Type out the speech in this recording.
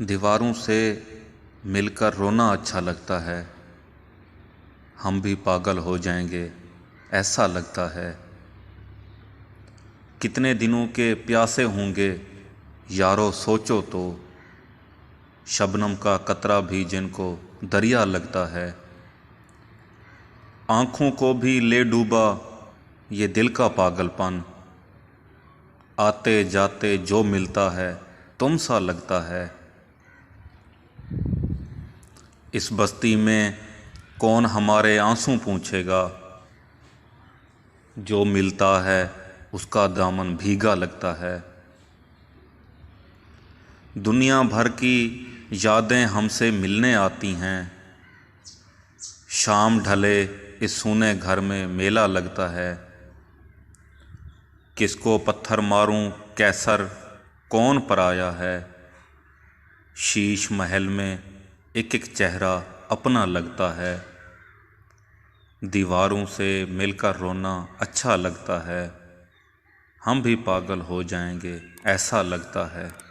दीवारों से मिलकर रोना अच्छा लगता है। हम भी पागल हो जाएंगे ऐसा लगता है। कितने दिनों के प्यासे होंगे यारो सोचो तो। शबनम का कतरा भी जिनको दरिया लगता है। आँखों को भी ले डूबा ये दिल का पागलपन। आते जाते जो मिलता है तुम सा लगता है। इस बस्ती में कौन हमारे आंसू पूछेगा। जो मिलता है उसका दामन भीगा लगता है। दुनिया भर की यादें हमसे मिलने आती हैं। शाम ढले इस सूने घर में मेला लगता है। किसको पत्थर मारूं कैसर कौन पराया है। शीश महल में एक एक चेहरा अपना लगता है। दीवारों से मिलकर रोना अच्छा लगता है। हम भी पागल हो जाएंगे ऐसा लगता है।